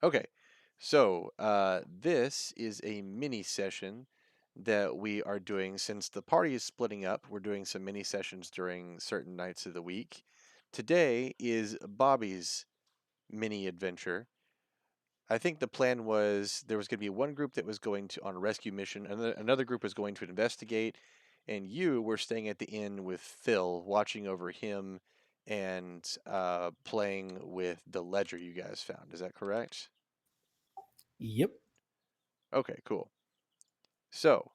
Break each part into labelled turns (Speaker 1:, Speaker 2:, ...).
Speaker 1: Okay, so this is a mini session that we are doing since the party is splitting up. We're doing some mini sessions during certain nights of the week. Today is Bobby's mini adventure. I think the plan was there was going to be one group that was going to on a rescue mission, and another group was going to investigate, and you were staying at the inn with Phil, watching over him and playing with the ledger you guys found. Is that correct?
Speaker 2: Yep.
Speaker 1: Okay, cool. So,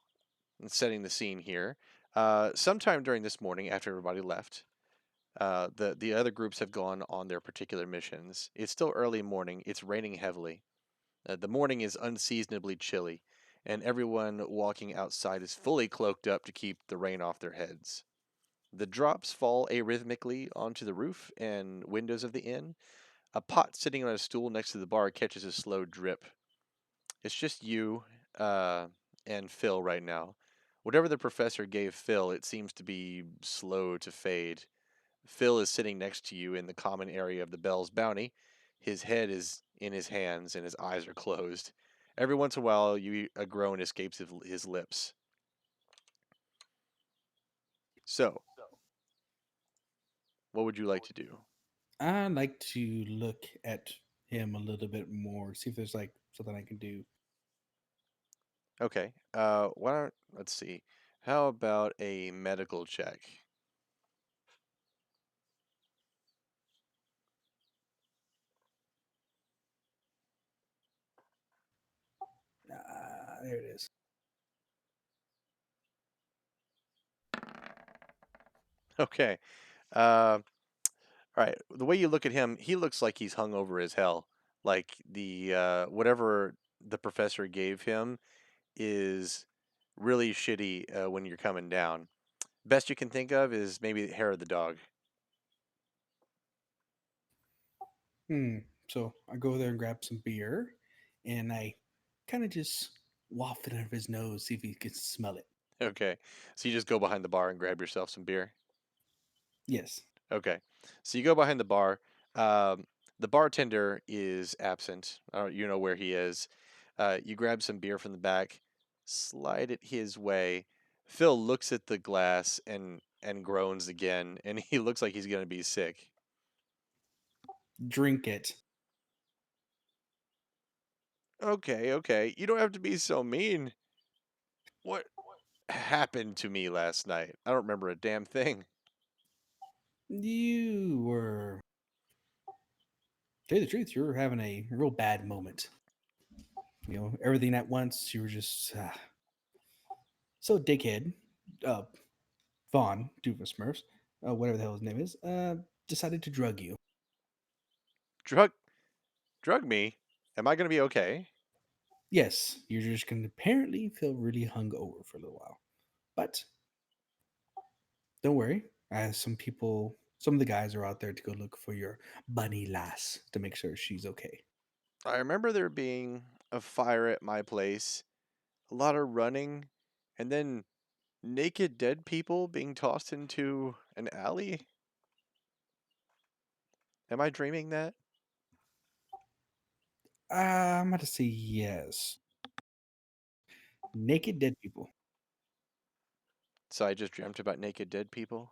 Speaker 1: setting the scene here. Sometime during this morning, after everybody left, the other groups have gone on their particular missions. It's still early morning. It's raining heavily. The morning is unseasonably chilly, and everyone walking outside is fully cloaked up to keep the rain off their heads. The drops fall arrhythmically onto the roof and windows of the inn. A pot sitting on a stool next to the bar catches a slow drip. It's just you and Phil right now. Whatever the professor gave Phil, it seems to be slow to fade. Phil is sitting next to you in the common area of the Bell's Bounty. His head is in his hands and his eyes are closed. Every once in a while, a groan escapes his lips. So, what would you like to do?
Speaker 2: I'd like to look at him a little bit more, see if there's like something I can do.
Speaker 1: Okay. Why don't let's see. How about a medical check?
Speaker 2: There it is.
Speaker 1: Okay. Uh, All right. The way you look at him, he looks like he's hung over as hell. Like the whatever the professor gave him is really shitty when you're coming down. Best you can think of is maybe the hair of the dog.
Speaker 2: Hmm. So I go there and grab some beer, and I kind of just waft it under his nose, see if he can smell it.
Speaker 1: Okay. So you just go behind the bar and grab yourself some beer.
Speaker 2: Yes.
Speaker 1: Okay. So you go behind the bar. Um, the bartender is absent. You know where he is. You grab some beer from the back, slide it his way. Phil looks at the glass and groans again, and he looks like he's gonna be sick.
Speaker 2: Drink it.
Speaker 1: Okay, okay. You don't have to be so mean. What happened to me last night? I don't remember a damn thing.
Speaker 2: You were, to tell you the truth, you were having a real bad moment. Everything at once. You were just so dickhead. Uh, Vaughn, Doofus Smurfs, whatever the hell his name is, decided to drug you.
Speaker 1: Drug drug me? Am I gonna be okay?
Speaker 2: Yes, you're just going to apparently feel really hungover for a little while. But don't worry, as some of the guys are out there to go look for your bunny lass to make sure she's okay.
Speaker 1: I remember there being a fire at my place, a lot of running, and then naked dead people being tossed into an alley. Am I dreaming that?
Speaker 2: I'm about to say yes. Naked dead people.
Speaker 1: So I just dreamt about naked dead people?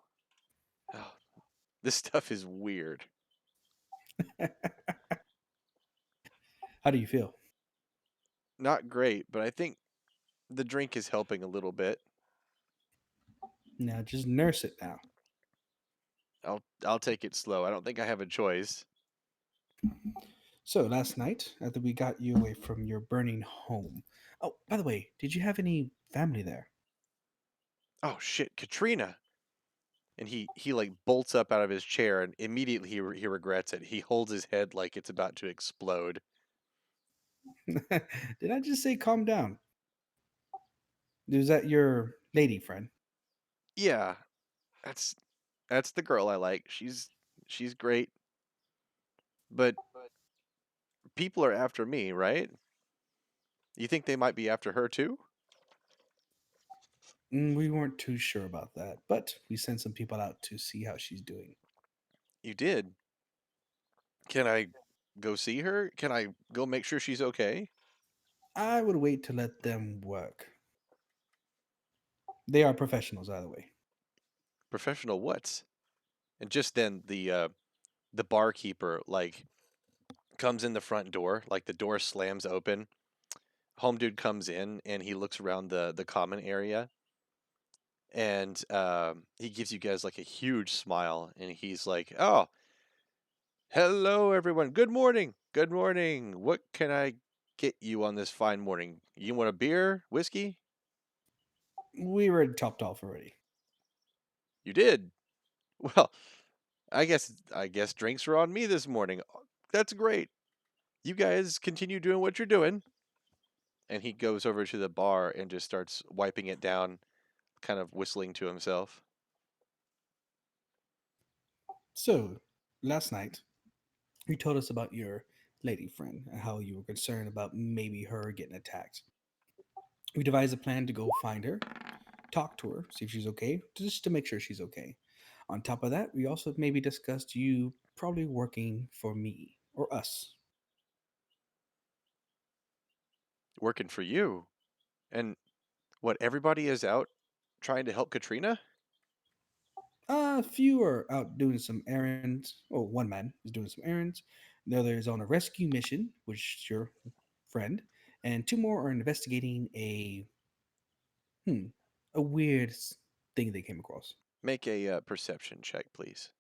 Speaker 1: Oh, this stuff is weird.
Speaker 2: How do you feel?
Speaker 1: Not great, but I think the drink is helping a little bit.
Speaker 2: Now just nurse it now.
Speaker 1: I'll take it slow. I don't think I have a choice.
Speaker 2: So last night, after we got you away from your burning home. Oh, by the way, did you have any family there?
Speaker 1: Oh shit, Katrina. And he like bolts up out of his chair and immediately he regrets it. He holds his head like it's about to explode.
Speaker 2: Did I just say calm down? Is that your lady friend?
Speaker 1: Yeah, that's that's the girl I like. She's great, but people are after me, right? You think they might be after her too?
Speaker 2: We weren't too sure about that, but we sent some people out to see how she's doing.
Speaker 1: You did. Can I? go see her? Can I go make sure she's okay?
Speaker 2: I would wait to let them work. They are professionals, either way.
Speaker 1: Professional what? And just then the barkeeper like comes in the front door, like the door slams open. Home dude comes in and he looks around the common area and he gives you guys like a huge smile and he's like, "Oh, hello everyone. Good morning. Good morning. What can I get you on this fine morning? You want a beer, whiskey?"
Speaker 2: We were topped off already.
Speaker 1: You did. Well, I guess drinks are on me this morning. That's great. You guys continue doing what you're doing. And he goes over to the bar and just starts wiping it down, kind of whistling to himself.
Speaker 2: So, last night, you told us about your lady friend and how you were concerned about maybe her getting attacked. We devised a plan to go find her, talk to her, see if she's okay, just to make sure she's okay. On top of that, we also maybe discussed you probably working for me or us.
Speaker 1: Working for you. And what, everybody is out trying to help Katrina?
Speaker 2: A few are out doing some errands. Well, one man is doing some errands. The other is on a rescue mission, which is your friend, and two more are investigating hmm, a weird thing they came across.
Speaker 1: Make a perception check, please.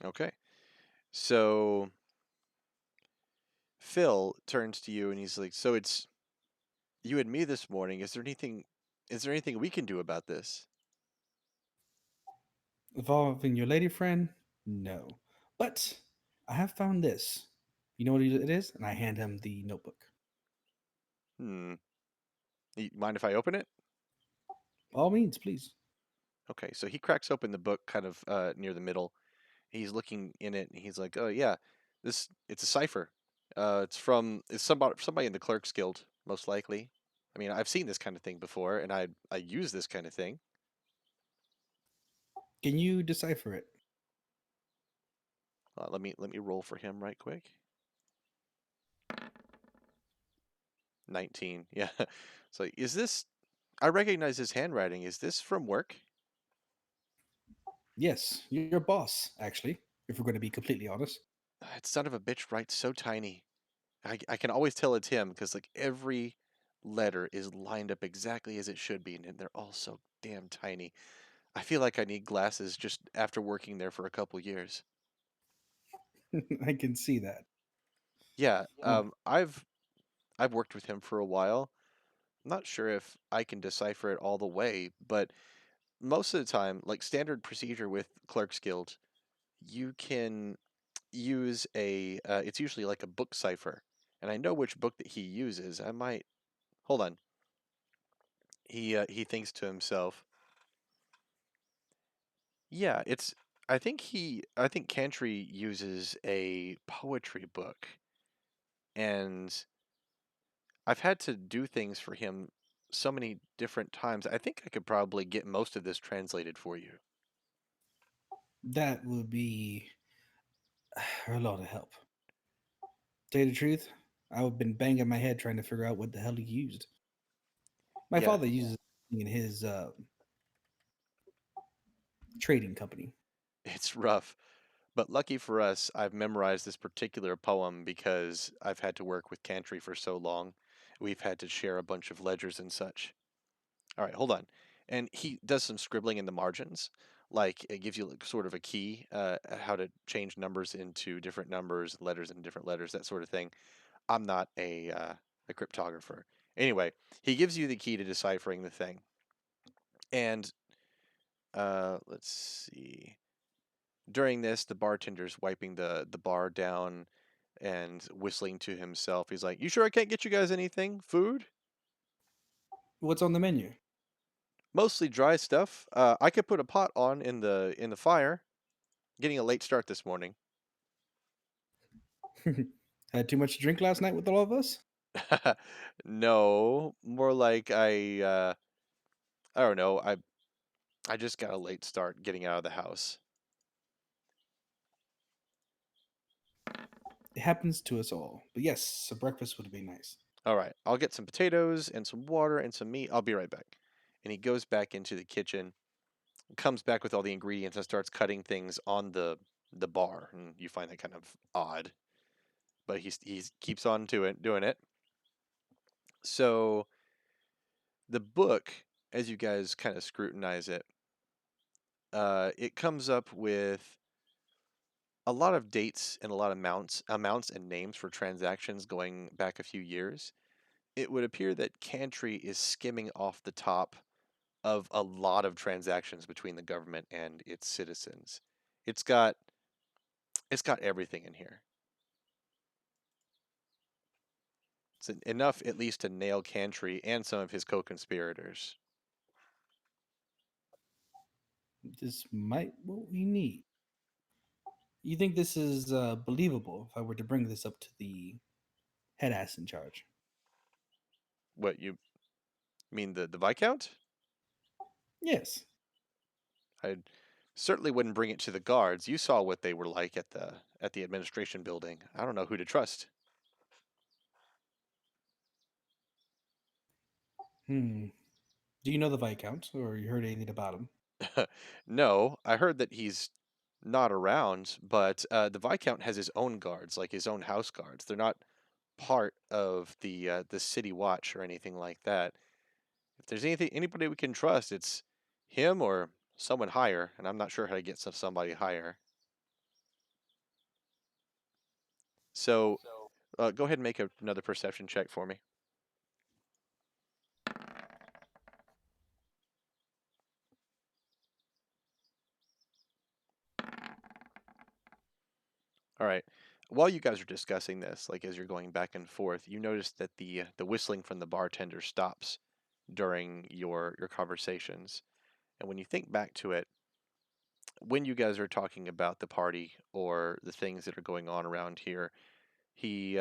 Speaker 1: Okay. So Phil turns to you and he's like, "So it's you and me this morning. Is there anything we can do about this?"
Speaker 2: Involving your lady friend? No. But I have found this. You know what it is? And I hand him the notebook.
Speaker 1: Hmm. Mind if I open it?
Speaker 2: All means, please.
Speaker 1: Okay. So he cracks open the book kind of near the middle. He's looking in it and he's like, "Oh yeah, it's a cipher. It's somebody in the Clerks Guild, most likely. I mean, I've seen this kind of thing before, and I use this kind of thing.
Speaker 2: Can you decipher it?
Speaker 1: Let me roll for him right quick. 19. Yeah. So is this? I recognize his handwriting. Is this from work?
Speaker 2: Yes, your boss, actually, if we're going to be completely honest.
Speaker 1: That son of a bitch writes so tiny. I can always tell it's him because like every letter is lined up exactly as it should be, and they're all so damn tiny. I feel like I need glasses just after working there for a couple years.
Speaker 2: I can see that.
Speaker 1: Yeah,
Speaker 2: Oh,
Speaker 1: I've worked with him for a while. I'm not sure if I can decipher it all the way, but most of the time, like standard procedure with Clerks Guild, you can use it's usually like a book cipher. And I know which book that he uses. I might hold on. He thinks to himself, yeah, it's I think Cantry uses a poetry book and I've had to do things for him so many different times. I think I could probably get most of this translated for you.
Speaker 2: that would be a lot of help. Tell you the truth, I've been banging my head trying to figure out what the hell he used. My
Speaker 1: Yeah,
Speaker 2: father uses it in his trading company.
Speaker 1: it's rough. But lucky for us, I've memorized this particular poem because I've had to work with Cantry for so long. We've had to share a bunch of ledgers and such. All right, hold on. And he does some scribbling in the margins. Like it gives you like sort of a key, how to change numbers into different numbers, letters into different letters, that sort of thing. I'm not a cryptographer. Anyway, he gives you the key to deciphering the thing. And let's see. During this, the bartender's wiping the bar down and whistling to himself. He's like, "You sure I can't get you guys anything? Food?
Speaker 2: What's on the menu?
Speaker 1: Mostly dry stuff. I could put a pot on in the fire. Getting a late start this morning.
Speaker 2: Had too much to drink last night with all of us?
Speaker 1: No, more like I don't know. I just got a late start getting out of the house.
Speaker 2: It happens to us all. But yes, a breakfast would be nice.
Speaker 1: All right, I'll get some potatoes and some water and some meat. I'll be right back. And he goes back into the kitchen, comes back with all the ingredients and starts cutting things on the bar. And you find that kind of odd, but he keeps on to it, doing it. So the book, as you guys kind of scrutinize it, it comes up with a lot of dates and a lot of amounts and names for transactions going back a few years. It would appear that Cantry is skimming off the top of a lot of transactions between the government and its citizens. It's got it's got everything in here. It's enough at least to nail Cantry and some of his co-conspirators.
Speaker 2: This might what we need. You think this is believable if I were to bring this up to the head ass in charge?
Speaker 1: What you mean the Viscount?
Speaker 2: Yes.
Speaker 1: I certainly wouldn't bring it to the guards. You saw what they were like at the administration building. I don't know who to trust.
Speaker 2: Hmm. Do you know the Viscount, or you heard anything about him?
Speaker 1: No, I heard that he's not around, but the Viscount has his own guards, like his own house guards. They're not part of the city watch or anything like that. If there's anybody we can trust, it's him or someone higher, and I'm not sure how to get somebody higher. So go ahead and make another perception check for me. All right. While you guys are discussing this, like as you're going back and forth, you notice that the whistling from the bartender stops during your conversations. And when you think back to it, when you guys are talking about the party or the things that are going on around here, he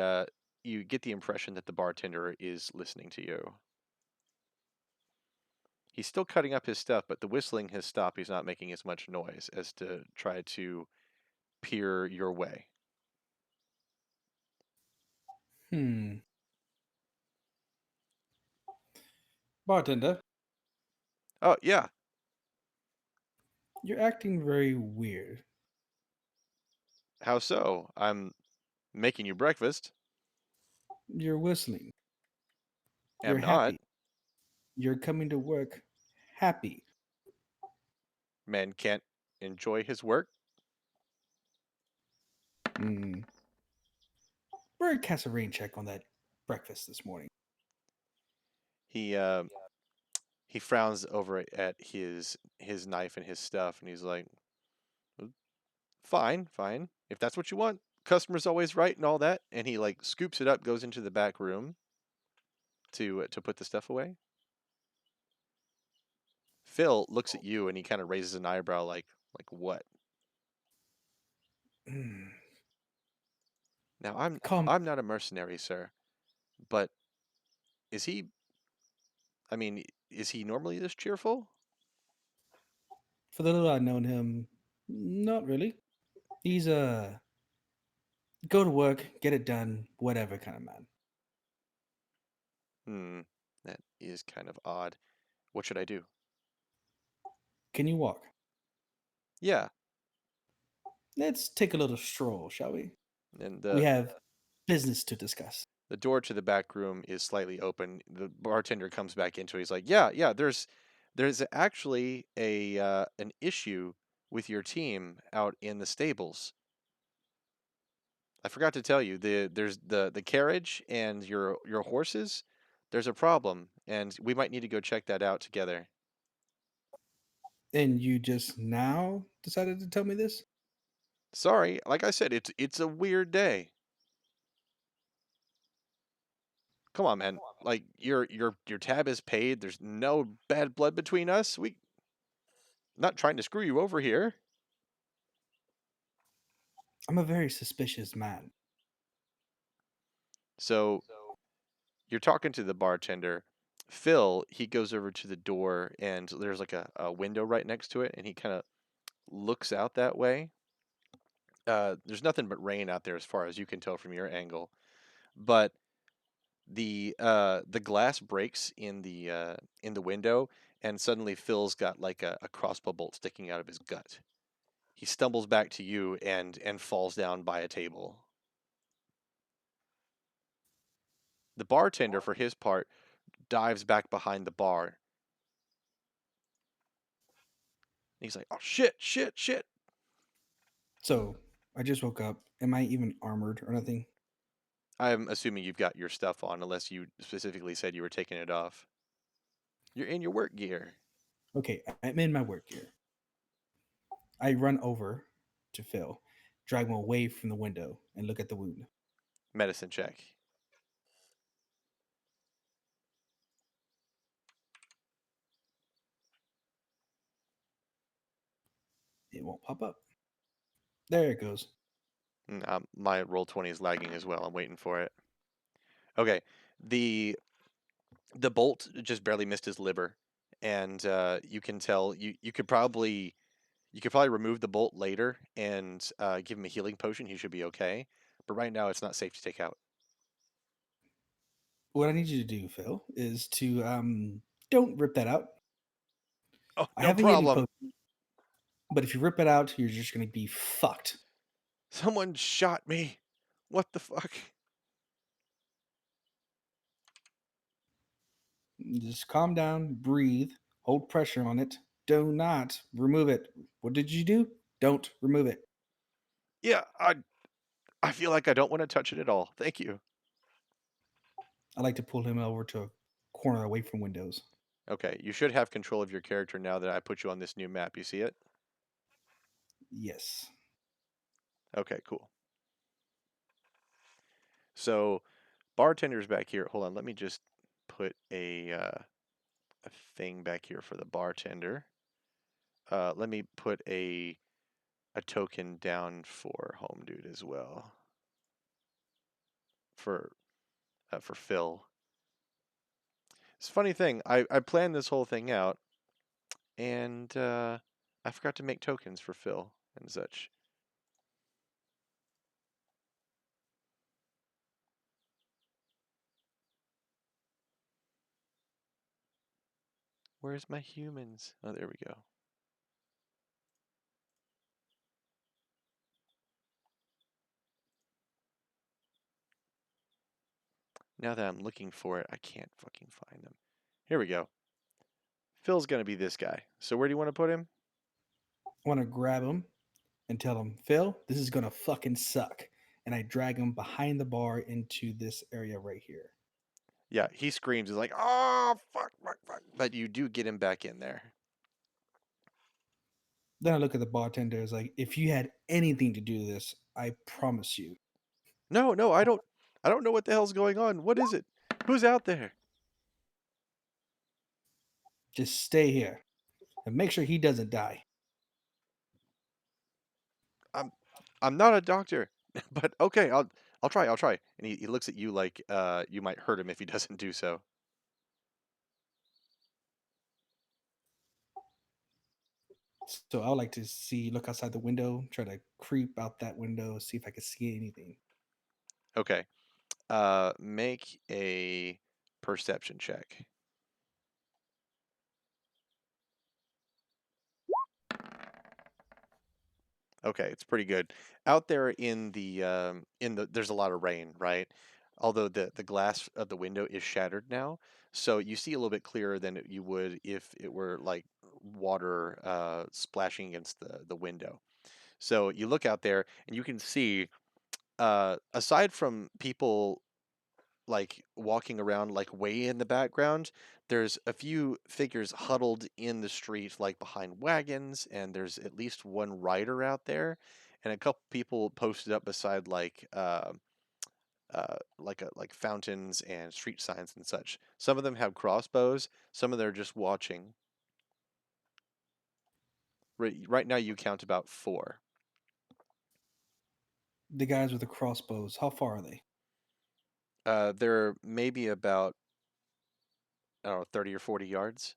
Speaker 1: you get the impression that the bartender is listening to you. He's still cutting up his stuff, but the whistling has stopped. He's not making as much noise as to try to peer your way.
Speaker 2: Hmm. Bartender,
Speaker 1: Oh, yeah.
Speaker 2: you're acting very weird.
Speaker 1: How so? I'm making you breakfast.
Speaker 2: You're whistling. You're
Speaker 1: Am not.
Speaker 2: happy. You're coming to work happy.
Speaker 1: Man can't enjoy his work.
Speaker 2: Hmm. We're cast a rain check on that breakfast this morning.
Speaker 1: He uh, he frowns over at his knife and his stuff, and he's like, "Uh, fine, fine. If that's what you want. Customer's always right and all that." And he like scoops it up, goes into the back room to put the stuff away. Phil looks at you and he kind of raises an eyebrow, like what?
Speaker 2: Hmm.
Speaker 1: Now
Speaker 2: Calm.
Speaker 1: I'm not a mercenary, sir, but is he? I mean, is he normally this cheerful?
Speaker 2: For the little I've known him, not really. He's a go to work, get it done, whatever kind of man.
Speaker 1: Hmm, that is kind of odd. What should I do?
Speaker 2: Can you walk?
Speaker 1: Yeah,
Speaker 2: Let's take a little stroll, shall we?
Speaker 1: and
Speaker 2: We have business to discuss.
Speaker 1: the door to the back room is slightly open. The bartender comes back into it. He's like, "Yeah, yeah. There's actually a an issue with your team out in the stables. I forgot to tell you. There's the carriage and your horses. There's a problem, and we might need to go check that out together."
Speaker 2: And you just now decided to tell me this?
Speaker 1: Sorry, like I said, it's a weird day. Come on, man. Like your tab is paid. There's no bad blood between us. We not trying to screw you over here.
Speaker 2: I'm a very suspicious man.
Speaker 1: So you're talking to the bartender. Phil, he goes over to the door and there's like a window right next to it, and he kind of looks out that way. There's nothing but rain out there as far as you can tell from your angle, but the glass breaks in the window, and suddenly Phil's got like a crossbow bolt sticking out of his gut. He stumbles back to you and falls down by a table. The bartender, for his part, dives back behind the bar. He's like, "Oh shit, shit, shit!"
Speaker 2: So I just woke up. Am I even armored or nothing?
Speaker 1: I'm assuming you've got your stuff on, unless you specifically said you were taking it off. You're in your work gear.
Speaker 2: Okay, I'm in my work gear. I run over to Phil, drag him away from the window, and look at the wound.
Speaker 1: Medicine check.
Speaker 2: It won't pop up. There it goes.
Speaker 1: My roll 20 is lagging as well. I'm waiting for it. Okay, the the bolt just barely missed his liver, and you can tell you could probably remove the bolt later and give him a healing potion. He should be okay, but right now it's not safe to take out.
Speaker 2: What I need you to do, Phil, is to don't rip that out.
Speaker 1: Oh,
Speaker 2: I
Speaker 1: no
Speaker 2: have a healing
Speaker 1: problem.
Speaker 2: potion, but if you rip it out, you're just going to be fucked.
Speaker 1: Someone shot me. What the fuck?
Speaker 2: Just calm down, breathe, hold pressure on it. Do not remove it. What did you do? Don't remove it.
Speaker 1: Yeah, I feel like I don't want to touch it at all. Thank you.
Speaker 2: I like to pull him over to a corner away from windows.
Speaker 1: Okay, you should have control of your character now that I put you on this new map. You see it?
Speaker 2: Yes.
Speaker 1: Okay, cool. So, bartender's back here. Hold on, let me just put a thing back here for the bartender. Let me put a token down for Home Dude as well. For Phil. It's a funny thing. I planned this whole thing out, and I forgot to make tokens for Phil and such. Where's my humans? Oh, there we go. Now that I'm looking for it, I can't fucking find them. Here we go. Phil's gonna be this guy. So where do you want to put him?
Speaker 2: I want to grab him and tell him, Phil, this is going to fucking suck. And I drag him behind the bar into this area right here.
Speaker 1: Yeah, he screams. He's like, "Oh, fuck, fuck, fuck!" But you do get him back in there.
Speaker 2: Then I look at the bartender. It's like, if you had anything to do with this, I promise you,
Speaker 1: No, no, I don't. I don't know what the hell's going on. What is it? Who's out there?
Speaker 2: just stay here and make sure he doesn't die.
Speaker 1: I'm I'm not a doctor, but okay, I'll try. I'll try. And he looks at you like you might hurt him if he doesn't do so.
Speaker 2: So I would like to look outside the window, try to creep out that window, see if I can see anything.
Speaker 1: Okay. Make a perception check. Okay, it's pretty good. Out there in the there's a lot of rain, right? Although the glass of the window is shattered now, so you see a little bit clearer than you would if it were like water splashing against the window. So you look out there and you can see aside from people like walking around like way in the background, there's a few figures huddled in the street like behind wagons, and there's at least one rider out there, and a couple people posted up beside like fountains and street signs and such. Some of them have crossbows, some of them are just watching. Right now you count about four.
Speaker 2: The guys with the crossbows, how far are they?
Speaker 1: They're maybe about, I don't know, 30 or 40 yards,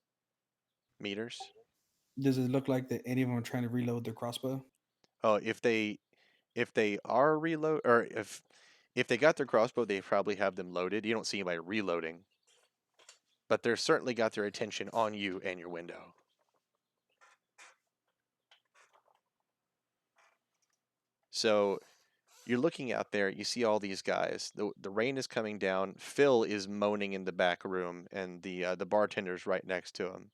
Speaker 1: meters.
Speaker 2: Does it look like that any of them are trying to reload their crossbow?
Speaker 1: Oh, if they are reload, or if they got their crossbow, they probably have them loaded. You don't see anybody reloading, but they're certainly got their attention on you and your window. So you're looking out there, you see all these guys. The rain is coming down. Phil is moaning in the back room, and the bartender's right next to him.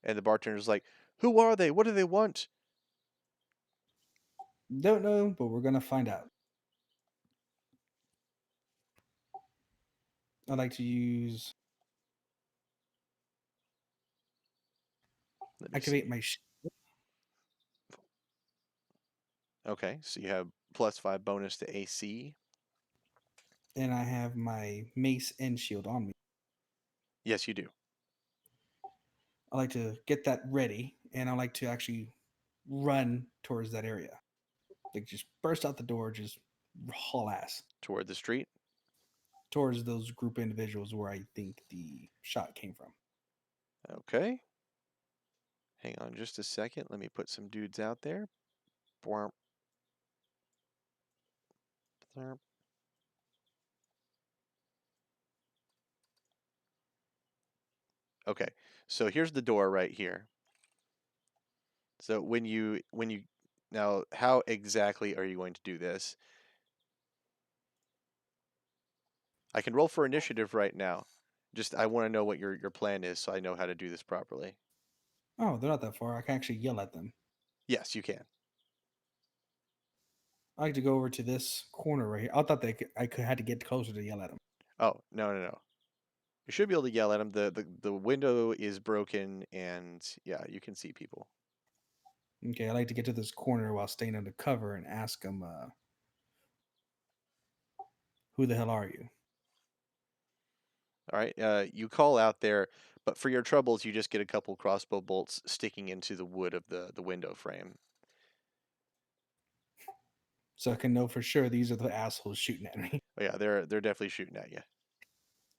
Speaker 1: And the bartender's like, "Who are they? What do they want?"
Speaker 2: Don't know, but we're gonna find out. I like to use
Speaker 1: Let me
Speaker 2: activate
Speaker 1: see.
Speaker 2: my
Speaker 1: Okay, so you have +5 bonus to AC.
Speaker 2: and I have my mace and shield on me.
Speaker 1: Yes, you do.
Speaker 2: I like to get that ready, and I like to actually run towards that area. Like just burst out the door, just haul ass
Speaker 1: Toward the street.
Speaker 2: towards those group of individuals where I think the shot came from.
Speaker 1: Okay. Hang on just a second. Let me put some dudes out there. Bwomp, therp. Okay. So here's the door right here. So when you now, how exactly are you going to do this? I can roll for initiative right now. Just I want to know what your plan is so I know how to do this properly.
Speaker 2: Oh, they're not that far. I can actually yell at them.
Speaker 1: Yes, you can.
Speaker 2: I like to go over to this corner right here. I thought had to get closer to yell at them.
Speaker 1: Oh, no, no, no. You should be able to yell at them. The window is broken and yeah, you can see people.
Speaker 2: Okay, I like to get to this corner while staying under cover and ask them, "Who the hell are you?"
Speaker 1: All right. You call out there, but for your troubles, you just get a couple crossbow bolts sticking into the wood of the window frame.
Speaker 2: So I can know for sure these are the assholes shooting at me.
Speaker 1: Oh yeah, they're definitely shooting at you.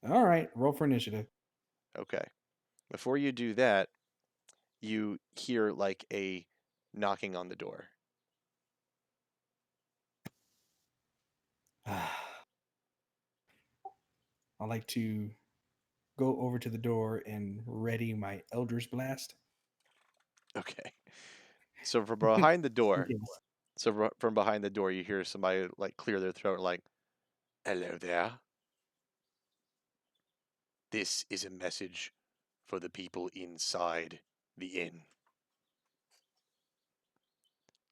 Speaker 2: All right, roll for initiative.
Speaker 1: Okay. Before you do that, you hear like a knocking on the door.
Speaker 2: I like to go over to the door and ready my Elder's Blast.
Speaker 1: Okay. So from behind the
Speaker 2: In
Speaker 1: door,
Speaker 2: case.
Speaker 1: from behind the door, you hear somebody like clear their throat, like, "Hello there. This is a message for the people inside the inn.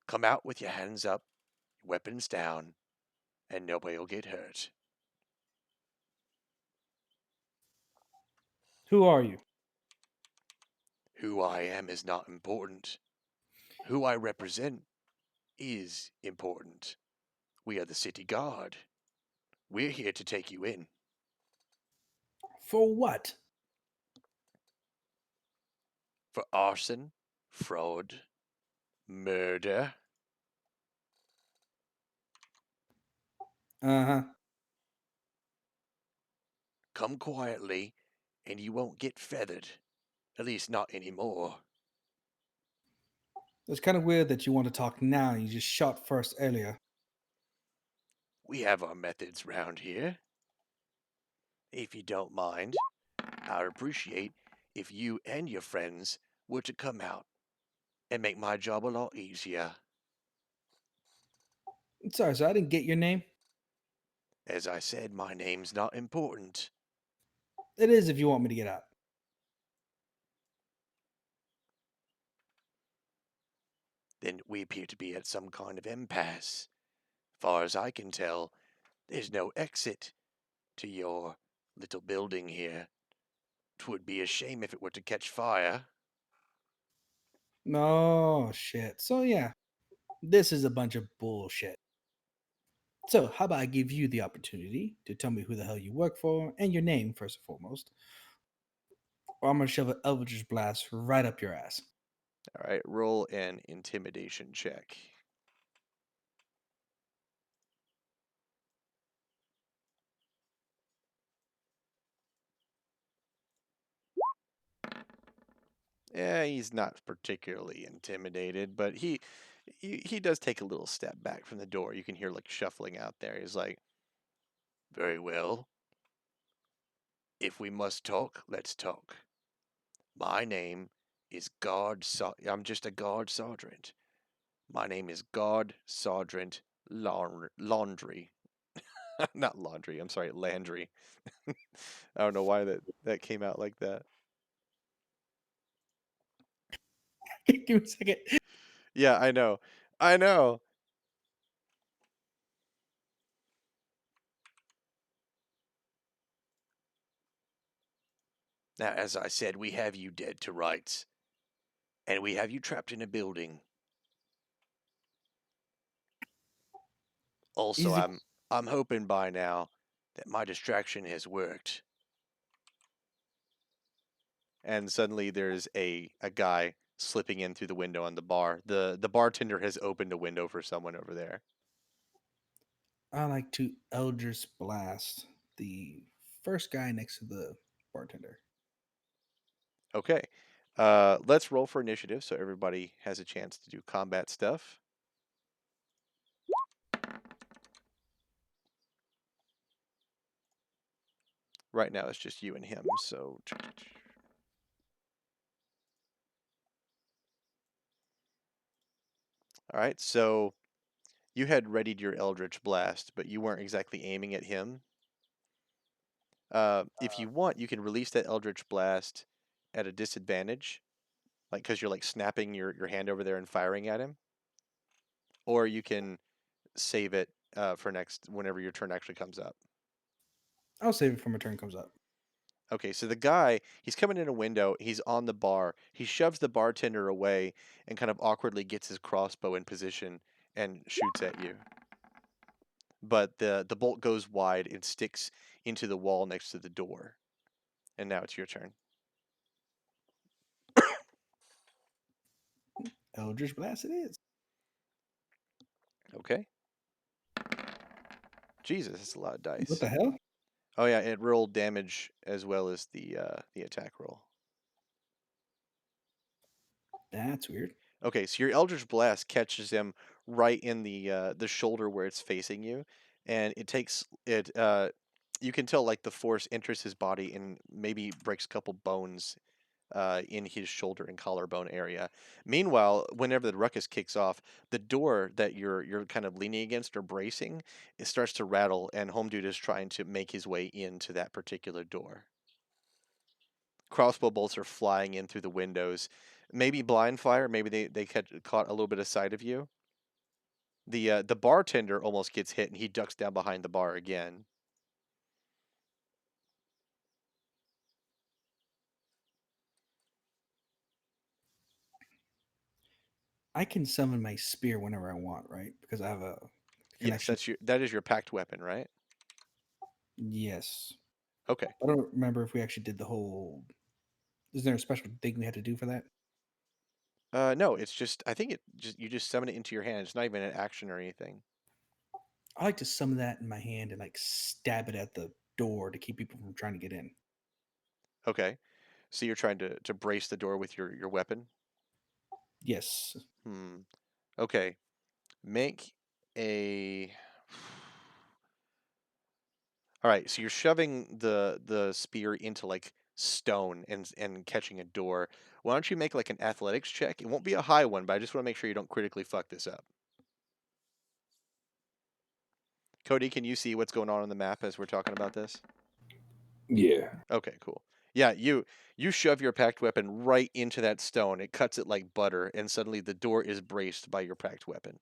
Speaker 1: Come out with your hands up, weapons down, and nobody will get hurt.
Speaker 2: Who are you?
Speaker 1: Who I am is not important. Who I represent is important. We are the city guard. We're here to take you in
Speaker 2: For what?
Speaker 1: for arson, fraud, murder.
Speaker 2: Uh huh.
Speaker 1: Come quietly, and you won't get feathered. At least not anymore.
Speaker 2: It's kind of weird that you want to talk now and you just shot first earlier.
Speaker 1: We have our methods round here. If you don't mind, I'd appreciate if you and your friends were to come out and make my job a lot easier.
Speaker 2: Sorry, sir, I didn't get your name.
Speaker 1: As I said, my name's not important.
Speaker 2: It is if you want me to get out.
Speaker 1: Then we appear to be at some kind of impasse. Far as I can tell, there's no exit to your little building here. 'Twould be a shame if it were to catch fire.
Speaker 2: No shit. So yeah, this is a bunch of bullshit. So how about I give you the opportunity to tell me who the hell you work for and your name first and foremost, or I'm gonna shove an Eldritch Blast right up your ass.
Speaker 1: All right, roll an intimidation check. Yeah, he's not particularly intimidated, but he does take a little step back from the door. You can hear like shuffling out there. He's like, "Very well. If we must talk, let's talk. My name is I'm just a guard sergeant. My name is Guard Sergeant Laundry. Not Laundry, I'm sorry, Landry. I don't know why that came out like that.
Speaker 2: Give me a second.
Speaker 1: Yeah, I know. I know. Now, as I said, we have you dead to rights, and we have you trapped in a building. Also,
Speaker 2: Easy.
Speaker 1: I'm hoping by now that my distraction has worked. And suddenly there's a guy slipping in through the window on the bar. The bartender has opened a window for someone over there.
Speaker 2: I like to Eldritch Blast the first guy next to the bartender.
Speaker 1: Okay. Let's roll for initiative so everybody has a chance to do combat stuff. Right now it's just you and him, so all right, so you had readied your Eldritch Blast, but you weren't exactly aiming at him. If you want, you can release that Eldritch Blast at a disadvantage, like because you're like snapping your hand over there and firing at him, or you can save it for next whenever your turn actually comes up.
Speaker 2: I'll save it for my turn comes up.
Speaker 1: Okay, so the guy, he's coming in a window, he's on the bar. He shoves the bartender away and kind of awkwardly gets his crossbow in position and shoots at you. But the bolt goes wide and sticks into the wall next to the door. And now it's your turn.
Speaker 2: Eldritch Blast it is.
Speaker 1: Okay. Jesus, that's a lot of
Speaker 2: What
Speaker 1: dice.
Speaker 2: the hell?
Speaker 1: Oh yeah, it rolled damage as well as the attack roll.
Speaker 2: That's weird.
Speaker 1: Okay, so your Eldritch Blast catches him right in the shoulder where it's facing you, and it takes it. You can tell like the force enters his body and maybe breaks a couple bones in his shoulder and collarbone area. Meanwhile, whenever the ruckus kicks off, the door that you're kind of leaning against or bracing, it starts to rattle, and Home Dude is trying to make his way into that particular door. Crossbow bolts are flying in through the windows. Maybe blind fire. Maybe they caught a little bit of sight of you. The bartender almost gets hit and he ducks down behind the bar again.
Speaker 2: I can summon my spear whenever I want, right? Because I have a
Speaker 1: Yes,
Speaker 2: connection.
Speaker 1: that is your packed weapon, right?
Speaker 2: Yes.
Speaker 1: Okay.
Speaker 2: I don't remember if we actually did the whole. Is there a special thing we had to do for that?
Speaker 1: No, it's just I think it just you just summon it into your hand. It's not even an action or anything.
Speaker 2: I like to summon that in my hand and like stab it at the door to keep people from trying to get in.
Speaker 1: Okay. So you're trying to brace the door with your weapon?
Speaker 2: Yes.
Speaker 1: Hmm. Okay. Make a All right, so you're shoving the spear into like stone and catching a door. Why don't you make like an athletics check? It won't be a high one, but I just want to make sure you don't critically fuck this up. Cody, can you see what's going on the map as we're talking about this?
Speaker 3: Yeah.
Speaker 1: Okay, cool. Yeah, you shove your packed weapon right into that stone. It cuts it like butter, and suddenly the door is braced by your packed weapon.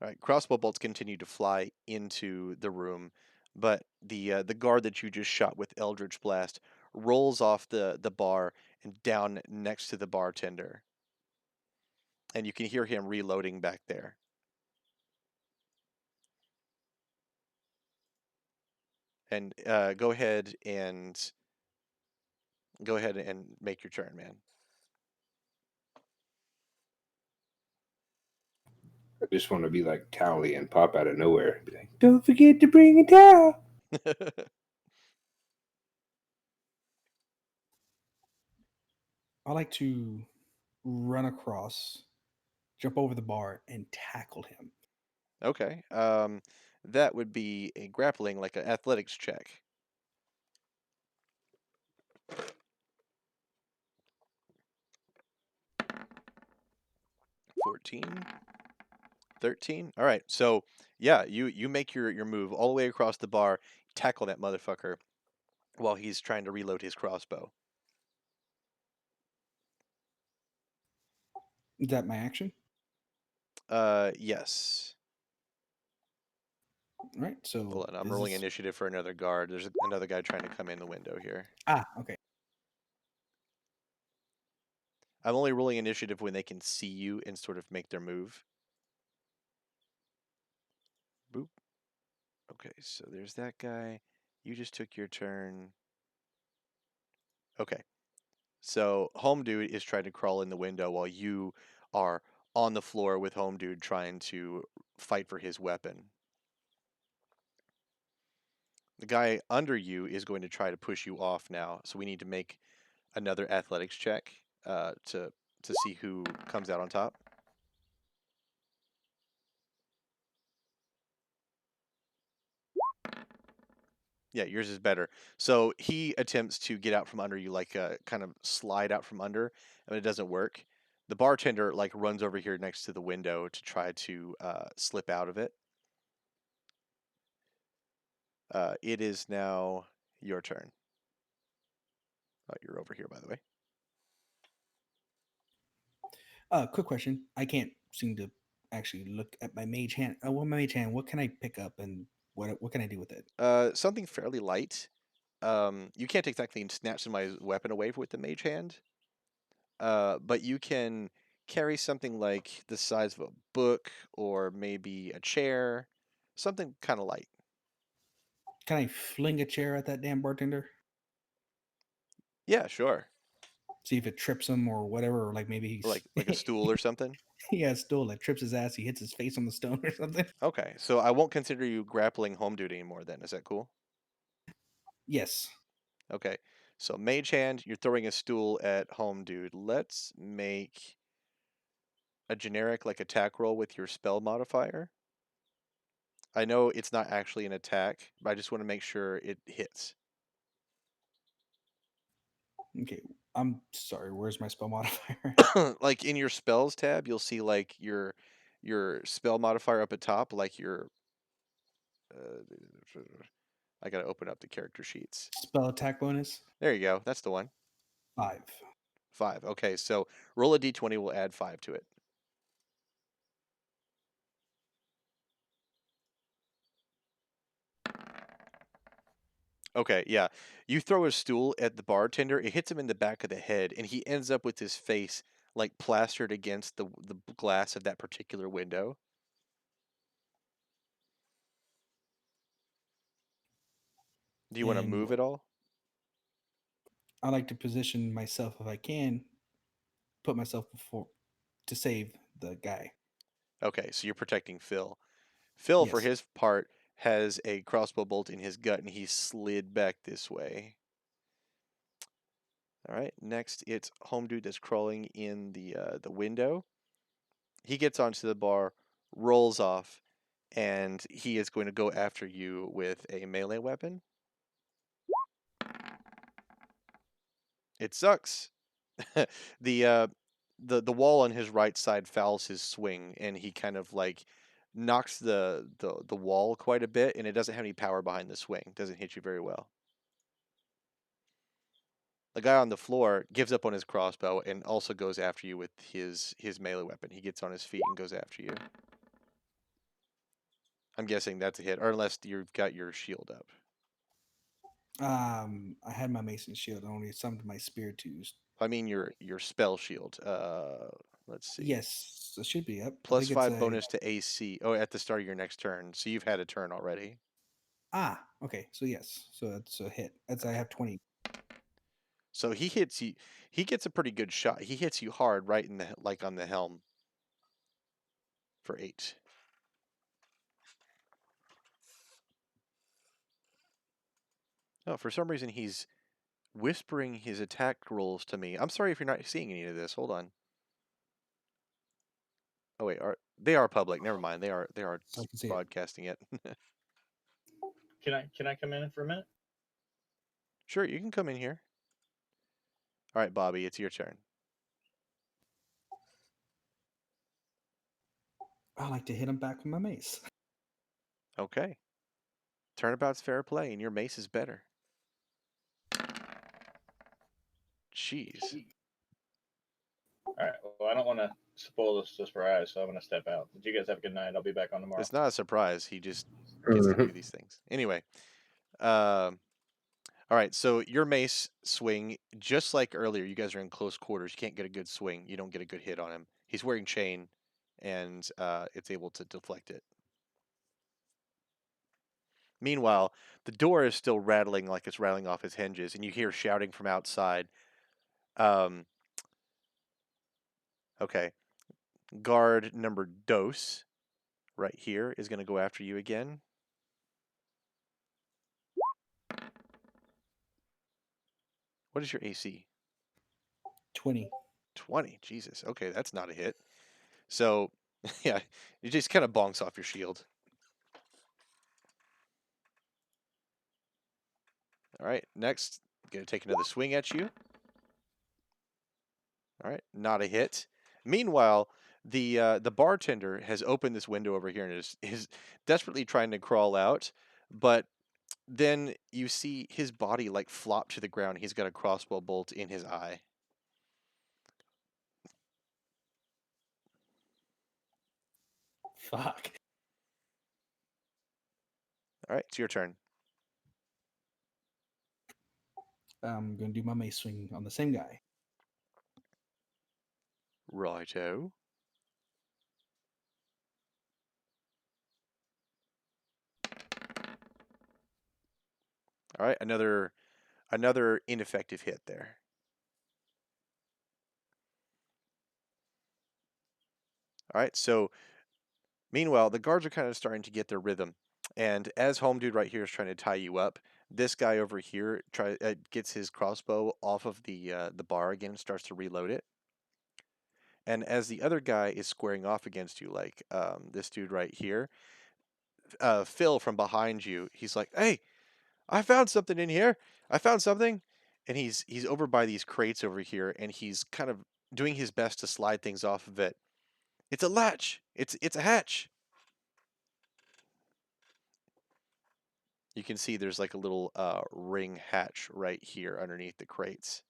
Speaker 1: All right, crossbow bolts continue to fly into the room, but the guard that you just shot with Eldritch Blast rolls off the bar and down next to the bartender, and you can hear him reloading back there. And go ahead and make your turn, man.
Speaker 3: I just want to be like Cowley and pop out of nowhere. Be like, don't forget to bring a towel.
Speaker 2: I like to run across, jump over the bar, and tackle him.
Speaker 1: Okay. That would be a grappling, like an athletics check. 14, 13. All right. So yeah, you make your move all the way across the bar, tackle that motherfucker while he's trying to reload his crossbow.
Speaker 2: Is that my action?
Speaker 1: Yes.
Speaker 2: All right. So
Speaker 1: Hold on, I'm
Speaker 2: is
Speaker 1: rolling
Speaker 2: this?
Speaker 1: initiative for another guard. There's another guy trying to come in the window here.
Speaker 2: Ah, okay.
Speaker 1: I'm only rolling initiative when they can see you and sort of make their move. Boop. Okay, so there's that guy. You just took your turn. Okay, so Home Dude is trying to crawl in the window while you are on the floor with Home Dude trying to fight for his weapon. The guy under you is going to try to push you off now, so we need to make another athletics check to see who comes out on top. Yeah, yours is better. So he attempts to get out from under you, like kind of slide out from under, and it doesn't work. The bartender like runs over here next to the window to try to slip out of it. It is now your turn. Oh, you're over here, by the way.
Speaker 2: Quick question. I can't seem to actually look at my mage hand. Well, my mage hand. What can I pick up and what can I do with it?
Speaker 1: Something fairly light. You can't exactly snatch somebody's weapon away with the mage hand, but you can carry something like the size of a book or maybe a chair, something kind of light.
Speaker 2: Can I fling a chair at that damn bartender?
Speaker 1: Yeah, sure.
Speaker 2: See if it trips him or whatever, or like maybe he's
Speaker 1: Like a stool or something.
Speaker 2: he has stool like trips his ass. He hits his face on the stone or something.
Speaker 1: Okay, so I won't consider you grappling home duty anymore then. Is that cool?
Speaker 2: Yes.
Speaker 1: Okay. So mage hand, you're throwing a stool at home dude. Let's make a generic like attack roll with your spell modifier. I know it's not actually an attack, but I just want to make sure it hits.
Speaker 2: Okay. I'm sorry. Where's my spell modifier?
Speaker 1: Like in your spells tab, you'll see like your spell modifier up at top, like your I gotta open up the character sheets.
Speaker 2: Spell attack bonus
Speaker 1: There you go. That's the one.
Speaker 2: 5.
Speaker 1: 5. Okay, so roll a d20. We'll add 5 to it. Okay, yeah. You throw a stool at the bartender, it hits him in the back of the head, and he ends up with his face like plastered against the glass of that particular window. Do you want to
Speaker 2: And
Speaker 1: move at all?
Speaker 2: I like to position myself if I can, put myself before to save the guy.
Speaker 1: Okay, so you're protecting Phil. Phil, for
Speaker 2: Yes.
Speaker 1: his part, has a crossbow bolt in his gut, and he slid back this way. All right, next it's Home Dude that's crawling in the window. He gets onto the bar, rolls off, and he is going to go after you with a melee weapon. It sucks. the uh the wall on his right side fouls his swing, and he kind of like knocks the wall quite a bit, and it doesn't have any power behind the swing. Doesn't hit you very well. The guy on the floor gives up on his crossbow and also goes after you with his melee weapon. He gets on his feet and goes after you. I'm guessing that's a hit, or unless you've got your shield up.
Speaker 2: I had my mason shield. I only summoned my spear to.
Speaker 1: I mean your spell shield. Let's see.
Speaker 2: Yes, it should be up. I
Speaker 1: Plus
Speaker 2: think it's
Speaker 1: 5
Speaker 2: a
Speaker 1: bonus to AC. Oh, at the start of your next turn. So you've had a turn already.
Speaker 2: Okay, so yes, so that's a hit. That's I
Speaker 1: Okay.
Speaker 2: have 20.
Speaker 1: So he hits you. He gets a pretty good shot. He hits you hard right in the like on the helm for 8. Oh, for some reason he's whispering his attack rolls to me. I'm sorry if you're not seeing any of this. Hold on. Oh wait, they are public? Never mind. They are
Speaker 2: I can see it.
Speaker 1: broadcasting it.
Speaker 4: Can I come in for a minute?
Speaker 1: Sure, you can come in here. All right, Bobby, it's your turn.
Speaker 2: I like to hit him back with my mace.
Speaker 1: Okay. Turnabout's fair play, and your mace is better. Jeez.
Speaker 4: All right. Well, I don't want to spoil this surprise, so I'm gonna step out. Did you guys have a good night? I'll be back on tomorrow.
Speaker 1: It's not a surprise. He just gets to do these things. Anyway, all right. So your mace swing, just like earlier, you guys are in close quarters. You can't get a good swing. You don't get a good hit on him. He's wearing chain, and it's able to deflect it. Meanwhile, the door is still rattling like it's rattling off its hinges, and you hear shouting from outside. Um, okay. Guard number Dos, right here, is going to go after you again. What is your AC?
Speaker 2: 20.
Speaker 1: 20. Jesus. Okay, that's not a hit. So, yeah, it just kind of bonks off your shield. All right, next, going to take another swing at you. All right, not a hit. Meanwhile, the bartender has opened this window over here and is desperately trying to crawl out, but then you see his body like flop to the ground. He's got a crossbow bolt in his eye.
Speaker 2: Fuck.
Speaker 1: All right, it's your turn.
Speaker 2: I'm going to do my mace swing on the same guy.
Speaker 1: Righto. All right, another ineffective hit there. All right, so meanwhile, the guards are kind of starting to get their rhythm. And as Home Dude right here is trying to tie you up, this guy over here gets his crossbow off of the bar again and starts to reload it. And as the other guy is squaring off against you, like this dude right here, Phil from behind you, he's like, "Hey, I found something in here. I found something." And he's over by these crates over here, and he's kind of doing his best to slide things off of it. It's a latch. It's a hatch. You can see there's like a little ring hatch right here underneath the crates.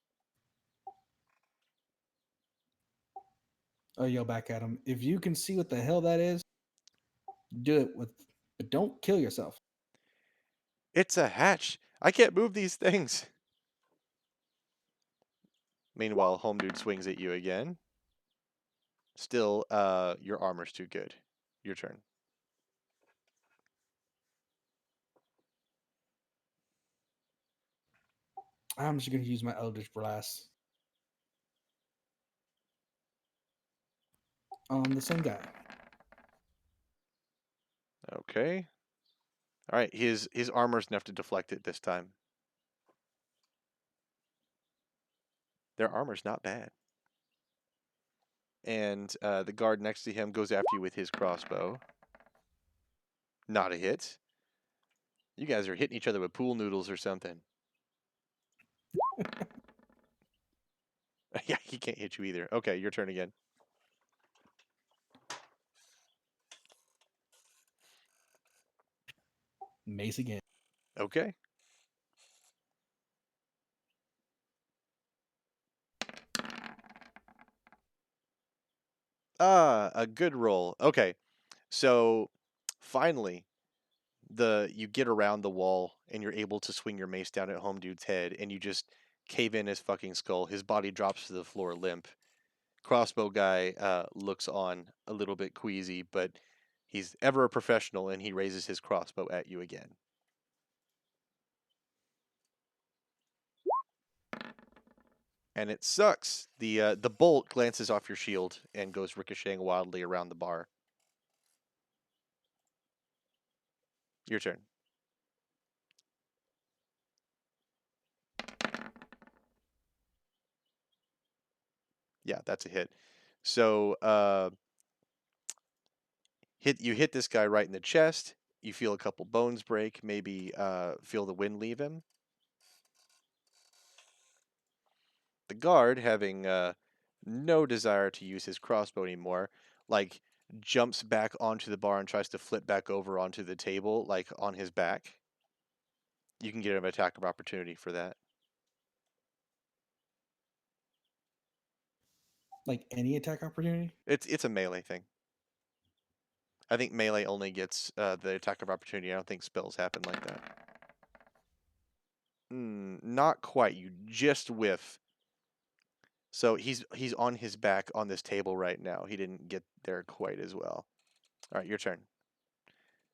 Speaker 2: I yell back at him. If you can see what the hell that is, do it with, but don't kill yourself.
Speaker 1: It's a hatch. I can't move these things. Meanwhile, Home Dude swings at you again. Still, your armor's too good. Your turn.
Speaker 2: I'm just going to use my Eldritch Blast on the same guy.
Speaker 1: Okay. All right. His armor's enough to deflect it this time. Their armor's not bad. And the guard next to him goes after you with his crossbow. Not a hit. You guys are hitting each other with pool noodles or something. Yeah, he can't hit you either. Okay, your turn again.
Speaker 2: Mace again.
Speaker 1: Okay. Ah, a good roll. Okay. So finally, you get around the wall and you're able to swing your mace down at Home Dude's head and you just cave in his fucking skull. His body drops to the floor limp. Crossbow guy looks on a little bit queasy, but he's ever a professional and he raises his crossbow at you again. And it sucks. The bolt glances off your shield and goes ricocheting wildly around the bar. Your turn. Yeah, that's a hit. So you hit this guy right in the chest. You feel a couple bones break. Maybe feel the wind leave him. The guard, having no desire to use his crossbow anymore, like jumps back onto the bar and tries to flip back over onto the table, like on his back. You can get an attack of opportunity for that.
Speaker 2: Like any attack opportunity.
Speaker 1: It's a melee thing. I think melee only gets the attack of opportunity. I don't think spells happen like that. Not quite. You just whiff. So he's on his back on this table right now. He didn't get there quite as well. All right, your turn.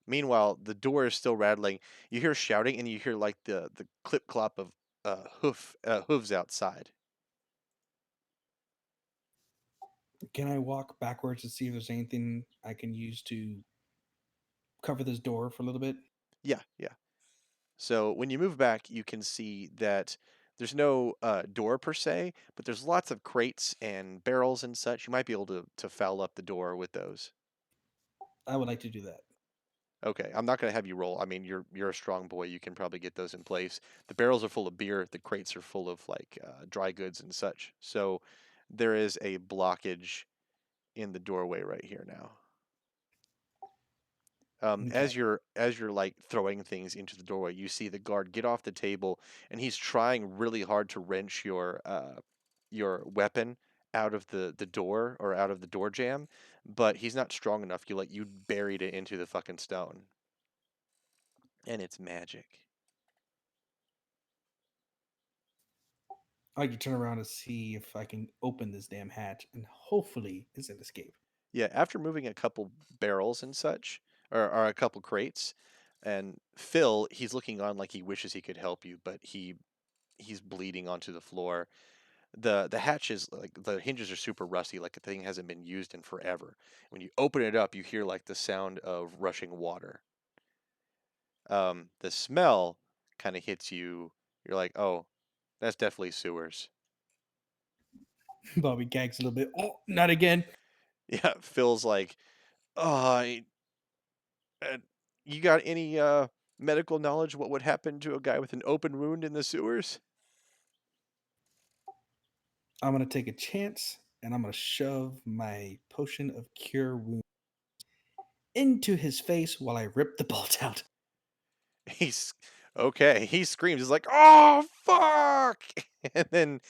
Speaker 1: Meanwhile, the door is still rattling. You hear shouting, and you hear like the clip clop of hooves outside.
Speaker 2: Can I walk backwards to see if there's anything I can use to cover this door for a little bit?
Speaker 1: Yeah, yeah. So when you move back, you can see that there's no door per se, but there's lots of crates and barrels and such. You might be able to foul up the door with those.
Speaker 2: I would like to do that.
Speaker 1: Okay, I'm not gonna have you roll. I mean, you're a strong boy. You can probably get those in place. The barrels are full of beer. The crates are full of like dry goods and such. So there is a blockage in the doorway right here now.
Speaker 2: Okay.
Speaker 1: As you're like throwing things into the doorway, you see the guard get off the table, and he's trying really hard to wrench your weapon out of the door or out of the door jam, but he's not strong enough. You buried it into the fucking stone, and it's magic.
Speaker 2: I like to turn around to see if I can open this damn hatch and hopefully it's an escape.
Speaker 1: Yeah, after moving a couple barrels and such, or a couple crates, and Phil, he's looking on like he wishes he could help you, but he's bleeding onto the floor. The hatch is like the hinges are super rusty, like the thing hasn't been used in forever. When you open it up, you hear like the sound of rushing water. The smell kind of hits you. You're like, oh, that's definitely sewers.
Speaker 2: Bobby gags a little bit. Oh, not again.
Speaker 1: Yeah, Phil's like, oh, uh, you got any medical knowledge what would happen to a guy with an open wound in the sewers?
Speaker 2: I'm going to take a chance and I'm going to shove my potion of cure wound into his face while I rip the bolt out.
Speaker 1: He's okay. He screams. He's like, "Oh fuck!" And then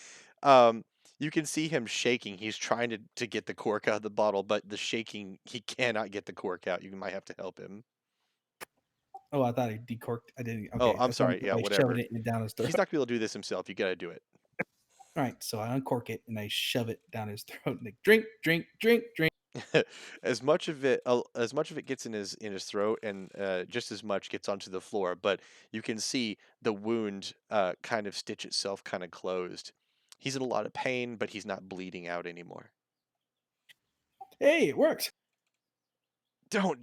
Speaker 1: um, you can see him shaking. He's trying to get the cork out of the bottle, but the shaking, he cannot get the cork out. You might have to help him.
Speaker 2: Oh, I thought I decorked. I didn't.
Speaker 1: Oh,
Speaker 2: Okay,
Speaker 1: I'm
Speaker 2: that's what I
Speaker 1: sorry.
Speaker 2: meant
Speaker 1: Yeah,
Speaker 2: by shoving
Speaker 1: whatever.
Speaker 2: it down his throat.
Speaker 1: He's not gonna be able to do this himself. You gotta do it.
Speaker 2: All right, so I uncork it and I shove it down his throat. And like, drink, drink, drink, drink.
Speaker 1: As much of it gets in his throat, and just as much gets onto the floor. But you can see the wound kind of stitch itself kind of closed. He's in a lot of pain, but he's not bleeding out anymore.
Speaker 2: Hey, it worked.
Speaker 1: Don't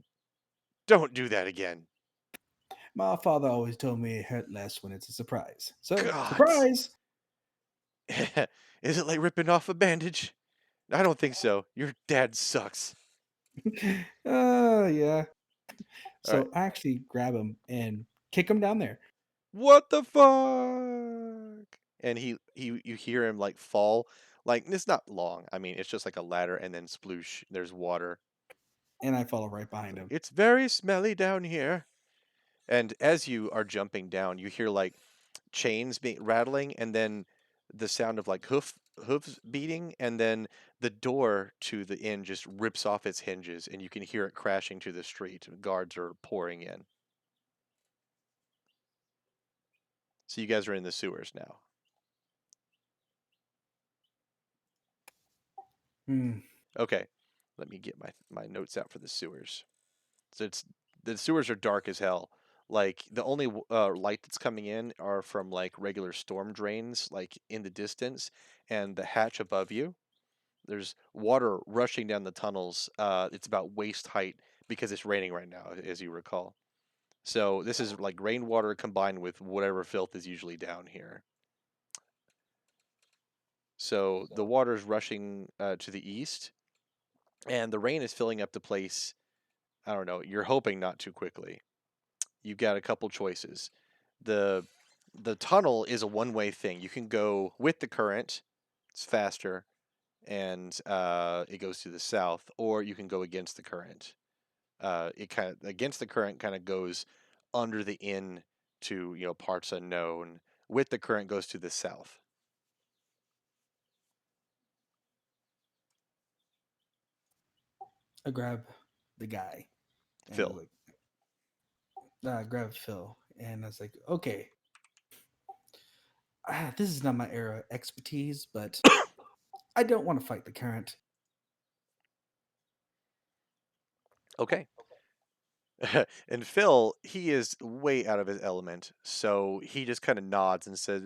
Speaker 1: don't do that again.
Speaker 2: My father always told me it hurt less when it's a surprise. So,
Speaker 1: God.
Speaker 2: surprise!
Speaker 1: Is it like ripping off a bandage? I don't think so. Your dad sucks.
Speaker 2: Yeah.
Speaker 1: All right.
Speaker 2: So I actually grab him and kick him down there.
Speaker 1: What the fuck? And you hear him like fall. Like it's not long. I mean, it's just like a ladder and then sploosh, there's water.
Speaker 2: And I follow right
Speaker 1: It's
Speaker 2: behind
Speaker 1: like,
Speaker 2: him.
Speaker 1: it's very smelly down here. And as you are jumping down, you hear like chains being rattling, and then the sound of like hooves beating, and then the door to the inn just rips off its hinges, and you can hear it crashing to the street. Guards are pouring in. So you guys are in the sewers now.
Speaker 2: Hmm.
Speaker 1: Okay, let me get my notes out for the sewers. So it's the sewers are dark as hell. Like the only light that's coming in are from like regular storm drains, like in the distance, and the hatch above you. There's water rushing down the tunnels. It's about waist height because it's raining right now, as you recall. So this is like rainwater combined with whatever filth is usually down here. So the water's rushing to the east, and the rain is filling up the place. I don't know. You're hoping not too quickly. You've got a couple choices. The the tunnel is a one-way thing. You can go with the current. It's faster, and it goes to the south, or you can go against the current. It kind of against the current kind of goes under the inn to parts unknown. With the current goes to the south.
Speaker 2: I grab the guy and I was
Speaker 1: Phil.
Speaker 2: like, I grab Phil and I was like, okay, this is not my area of expertise, but I don't want to fight the current.
Speaker 1: Okay. And Phil, he is way out of his element, so he just kind of nods and says,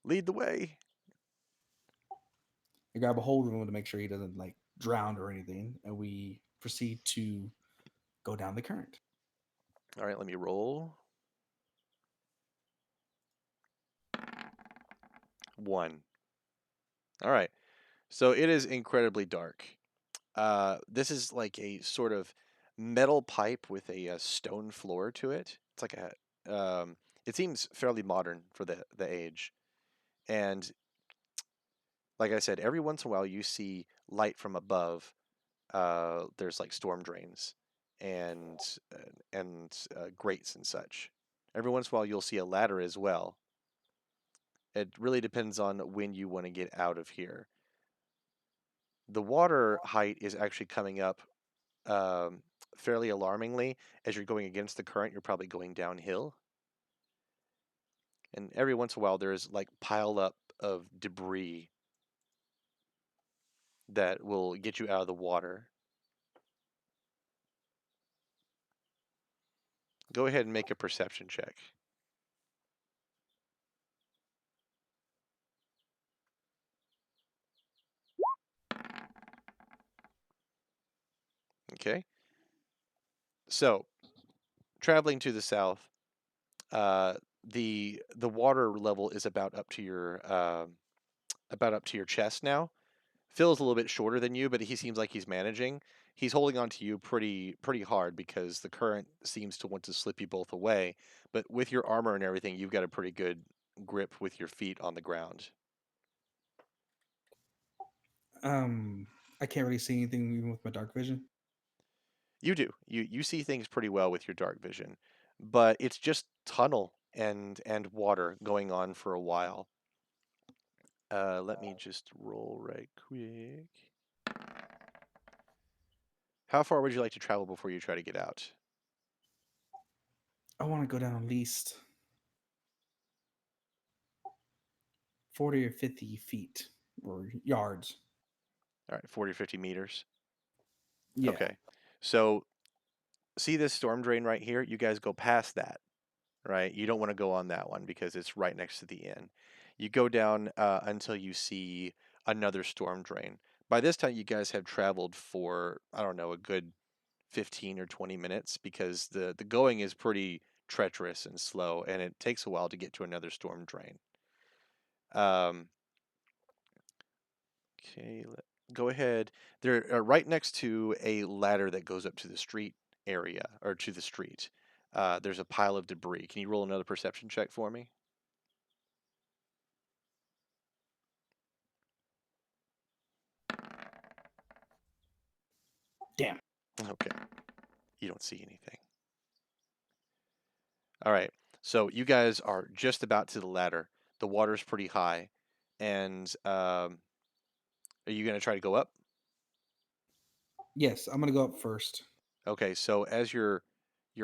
Speaker 1: "Lead the way."
Speaker 2: I grab a hold of him to make sure he doesn't like drown or anything, and we proceed to go down the current.
Speaker 1: All right, let me roll. 1. All right. So it is incredibly dark. This is like a sort of metal pipe with a stone floor to it. It's like it seems fairly modern for the age. And like I said, every once in a while you see light from above. There's like storm drains and grates and such. Every once in a while you'll see a ladder as well. It really depends on when you want to get out of here. The water height is actually coming up um, fairly alarmingly. As you're going against the current, you're probably going downhill. And every once in a while, there's like piled up of debris that will get you out of the water. Go ahead and make a perception check. Okay. So, traveling to the south, uh, the water level is about up to your chest now. Phil's a little bit shorter than you, but he seems like he's managing. He's holding on to you pretty hard because the current seems to want to slip you both away. But with your armor and everything, you've got a pretty good grip with your feet on the ground.
Speaker 2: Um, I can't really see anything even with my dark vision.
Speaker 1: You do. You see things pretty well with your dark vision, but it's just tunnel and water going on for a while. Let me just roll right quick. How far would you like to travel before you try to get out?
Speaker 2: I want to go down at least 40 or 50 feet or yards.
Speaker 1: All right, 40 or 50 meters.
Speaker 2: Yeah.
Speaker 1: Okay. So see this storm drain right here? You guys go past that, right? You don't want to go on that one because it's right next to the inn. You go down until you see another storm drain. By this time, you guys have traveled for, I don't know, a good 15 or 20 minutes because the going is pretty treacherous and slow, and it takes a while to get to another storm drain. Um, okay, go ahead. They're right next to a ladder that goes up to the street area or to the street. There's a pile of debris. Can you roll another perception check for me?
Speaker 2: Damn.
Speaker 1: Okay, you don't see anything. All right, so you guys are just about to the ladder. The water's pretty high, and are you gonna try to go up?
Speaker 2: Yes, I'm gonna go up first.
Speaker 1: Okay, so as your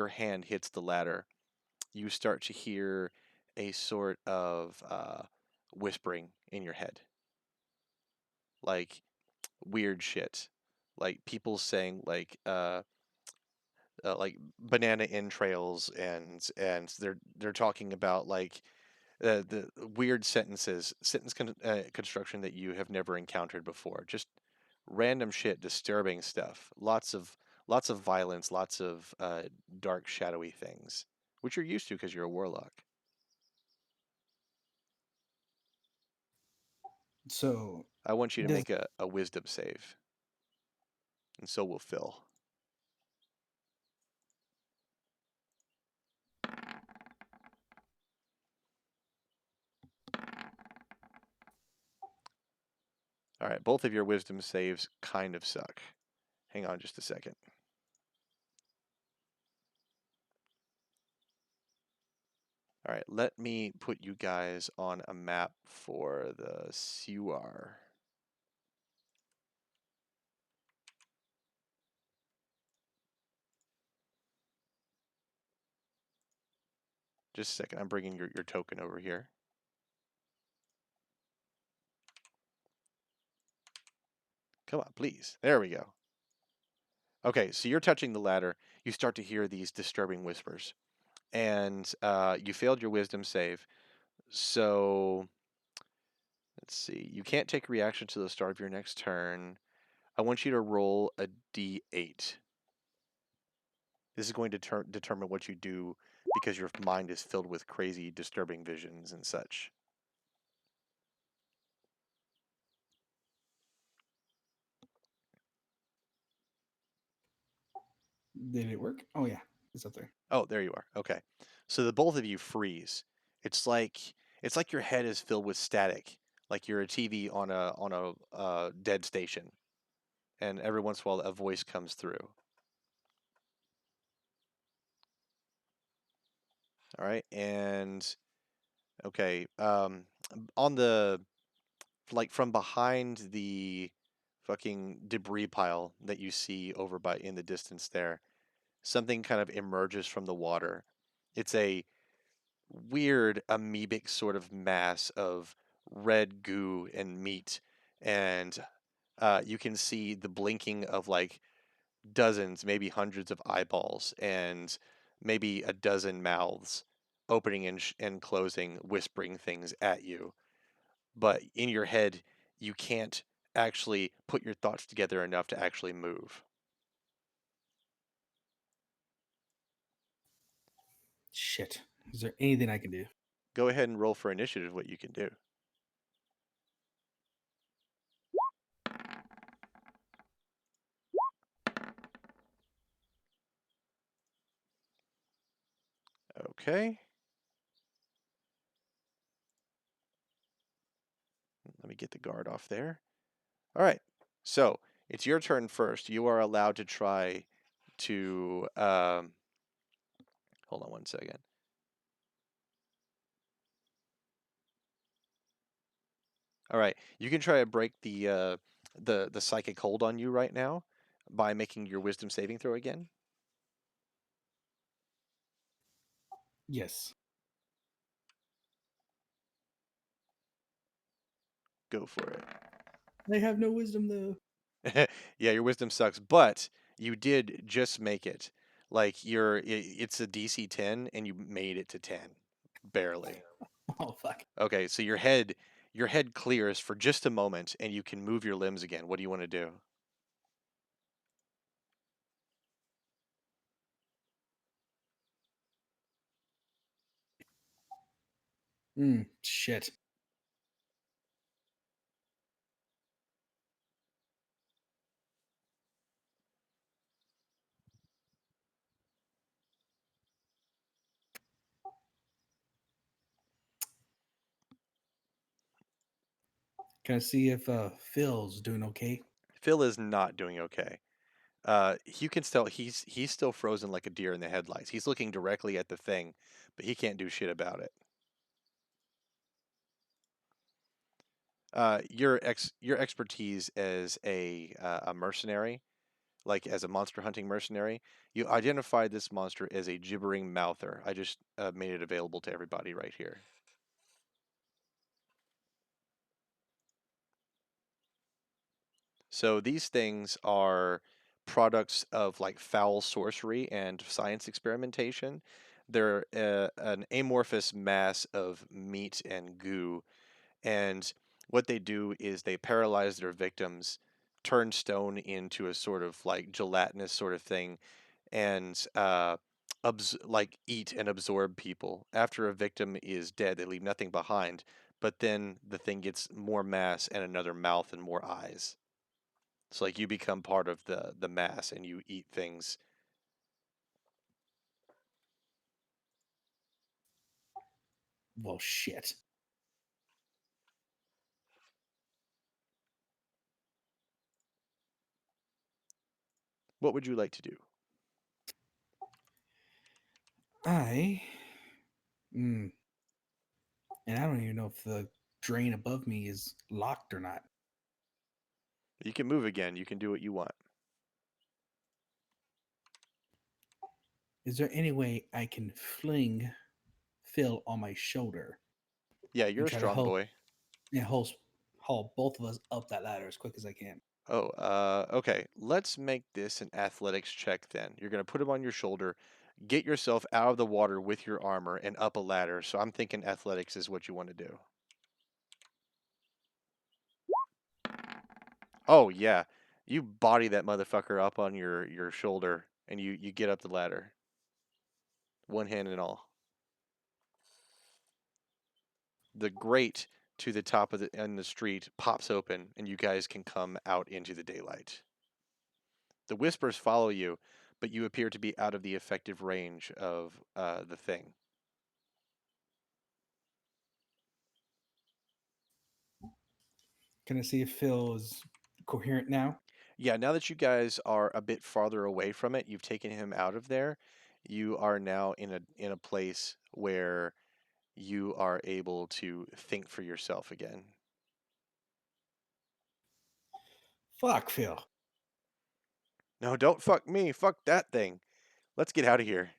Speaker 1: hand hits the ladder, you start to hear a sort of whispering in your head, like weird shit, like people saying like banana entrails, and they're talking about like the weird construction that you have never encountered before. Just random shit, disturbing stuff. Lots of violence, lots of dark, shadowy things, which you're used to because you're a warlock.
Speaker 2: So
Speaker 1: I want you to
Speaker 2: does
Speaker 1: make a wisdom save, and so will Phil. All right, both of your wisdom saves kind of suck. Hang on just a second. All right, let me put you guys on a map for the sewer. Just a second. I'm bringing your token over here. Come on, please. There we go. Okay, so you're touching the ladder. You start to hear these disturbing whispers, and you failed your wisdom save. So let's see. You can't take a reaction to the start of your next turn. I want you to roll a d8. This is going to determine what you do because your mind is filled with crazy, disturbing visions and such.
Speaker 2: did it work? Oh yeah, it's up there.
Speaker 1: Oh, there you are. Okay. So the both of you freeze. It's like your head is filled with static, like you're a TV on a dead station, and every once in a while a voice comes through. All right, and okay, on the like from behind the fucking debris pile that you see over by in the distance there, something kind of emerges from the water. It's a weird amoebic sort of mass of red goo and meat, and you can see the blinking of like dozens, maybe hundreds of eyeballs, and maybe a dozen mouths opening and closing, whispering things at you. But in your head, you can't actually put your thoughts together enough to actually move.
Speaker 2: Shit. Is there anything I can do?
Speaker 1: Go ahead and roll for initiative what you can do. Okay. Let me get the guard off there. All right. So it's your turn first. You are allowed to try to. Hold on one second. All right. You can try to break the psychic hold on you right now by making your wisdom saving throw again.
Speaker 2: Yes.
Speaker 1: Go for
Speaker 2: I have no wisdom though.
Speaker 1: it. Yeah, your wisdom sucks, but you did just make it. Like it's a DC 10 and you made it to 10. Barely.
Speaker 2: Oh fuck.
Speaker 1: Okay, so your head clears for just a moment and you can move your limbs again. What do you want to do?
Speaker 2: Shit. Can I see if Phil's doing okay?
Speaker 1: Phil is not doing okay. You can still he's still frozen like a deer in the headlights. He's looking directly at the thing, but he can't do shit about it. Your expertise as a mercenary, like as a monster hunting mercenary, you identified this monster as a gibbering mouther. I just made it available to everybody right here. So these things are products of like foul sorcery and science experimentation. They're an amorphous mass of meat and goo, and what they do is they paralyze their victims, turn stone into a sort of like gelatinous sort of thing, and like eat and absorb people. After a victim is dead, they leave nothing behind, but then the thing gets more mass and another mouth and more eyes. So like you become part of the mass and you eat things.
Speaker 2: Well, shit.
Speaker 1: What would you like to do?
Speaker 2: I. Mm, and I don't even know if the drain above me is locked or not.
Speaker 1: You can move again. You can do what you want.
Speaker 2: Is there any way I can fling Phil on my shoulder
Speaker 1: Yeah,
Speaker 2: and
Speaker 1: you're a
Speaker 2: try to
Speaker 1: strong
Speaker 2: help
Speaker 1: boy.
Speaker 2: and haul both of us up that ladder as quick as I can?
Speaker 1: Oh, okay. Let's make this an athletics check then. You're gonna put him on your shoulder, get yourself out of the water with your armor and up a ladder. So I'm thinking athletics is what you want to do. Oh yeah, you body that motherfucker up on your shoulder and you get up the ladder, one hand and all. The grate to the top of the street pops open and you guys can come out into the daylight. The whispers follow you, but you appear to be out of the effective range of the thing.
Speaker 2: Can I see if Phil is coherent now?
Speaker 1: Yeah, now that you guys are a bit farther away from it, you've taken him out of there. You are now in a place where you are able to think for yourself again.
Speaker 2: Fuck, Phil.
Speaker 1: No, don't fuck me. Fuck that thing. Let's get out of here.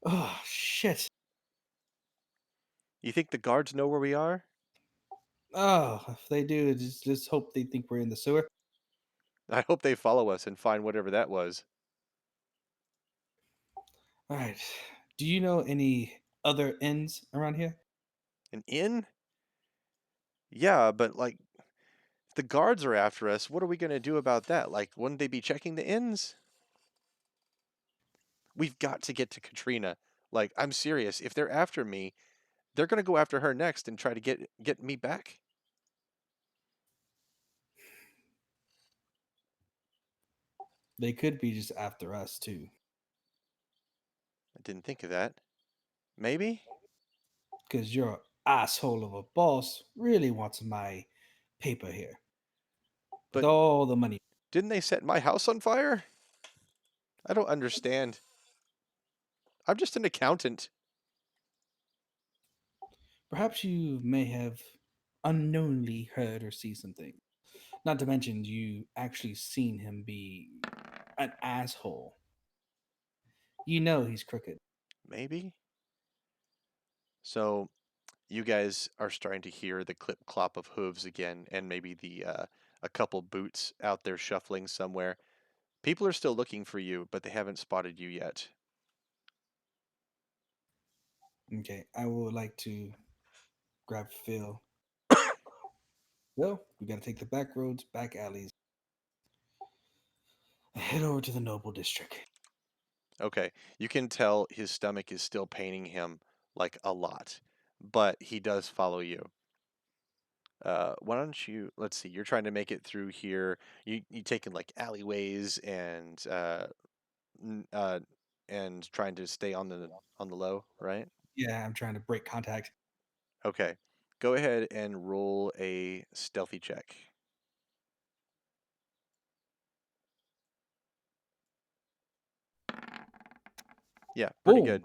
Speaker 2: Oh, shit.
Speaker 1: You think the guards know where we are?
Speaker 2: Oh, if they do, just hope they think we're in the sewer.
Speaker 1: I hope they follow us and find whatever that was.
Speaker 2: All right. Do you know any other inns around here?
Speaker 1: An inn? Yeah, but like if the guards are after us, what are we going to do about that? Like, wouldn't they be checking the inns? We've got to get to Katrina. Like, I'm serious. If they're after me, they're going to go after her next and try to get me back.
Speaker 2: They could be just after us too,
Speaker 1: I didn't think of that. Maybe?
Speaker 2: because your asshole of a boss really wants my paper here with
Speaker 1: But
Speaker 2: all the money.
Speaker 1: didn't they set my house on fire? I don't understand. I'm just an accountant.
Speaker 2: Perhaps you may have unknowingly heard or see something. Not to mention, you actually seen him be an asshole. You know he's crooked.
Speaker 1: Maybe? So you guys are starting to hear the clip clop of hooves again and maybe the a couple boots out there shuffling somewhere. People are still looking for you, but they haven't spotted you yet.
Speaker 2: Okay, I would like to grab Phil. Well, we gotta take the back roads, back alleys, and head over to the Noble District.
Speaker 1: Okay, you can tell his stomach is still paining him like a lot, but he does follow you. Why don't you? Let's see. You're trying to make it through here. You taking like alleyways n- uh, and trying to stay on the low, right?
Speaker 2: Yeah, I'm trying to break contact.
Speaker 1: Okay, go ahead and roll a stealthy check. Yeah, pretty
Speaker 2: Boom.
Speaker 1: good.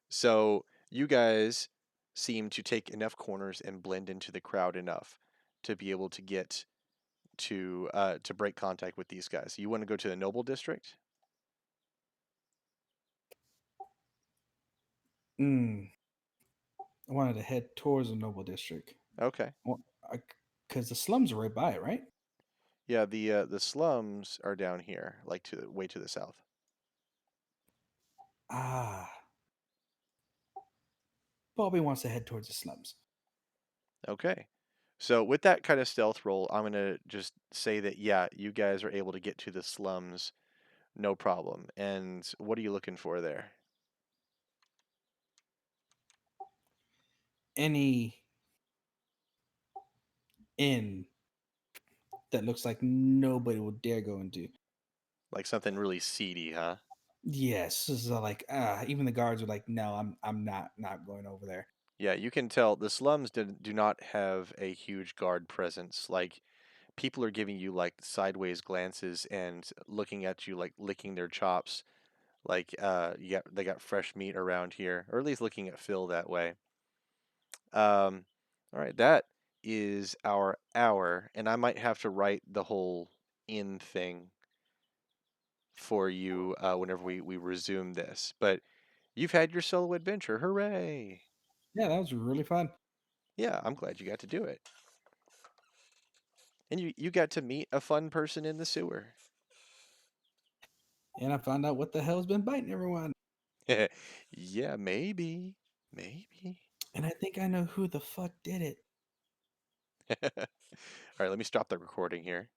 Speaker 1: So you guys seem to take enough corners and blend into the crowd enough to be able to get to break contact with these guys. You want to go to the Noble District?
Speaker 2: Mm, I wanted to head towards the Noble District.
Speaker 1: Okay.
Speaker 2: Well, because the slums are right by it, right?
Speaker 1: Yeah, the slums are down here, like to way to the south.
Speaker 2: Ah, Bobby wants to head towards the slums.
Speaker 1: Okay. So with that kind of stealth roll, I'm gonna just say that yeah, you guys are able to get to the slums, no problem. And what are you looking for there?
Speaker 2: Any? inn that looks like nobody will dare go into.
Speaker 1: Like something really seedy, huh?
Speaker 2: Yes, this is like even the guards are like, no, I'm not going over there.
Speaker 1: Yeah, you can tell the slums do not have a huge guard presence. Like people are giving you like sideways glances and looking at you like licking their chops. Like they got fresh meat around here, or at least looking at Phil that way. Um, all right, that is our hour, and I might have to write the whole in thing for you whenever we resume this. But you've had your solo adventure, hooray!
Speaker 2: Yeah, that was really fun.
Speaker 1: Yeah, I'm glad you got to do it. And you got to meet a fun person in the sewer.
Speaker 2: And I found out what the hell's been biting everyone.
Speaker 1: Yeah, maybe. Maybe.
Speaker 2: And I think I know who the fuck did it.
Speaker 1: All right, let me stop the recording here.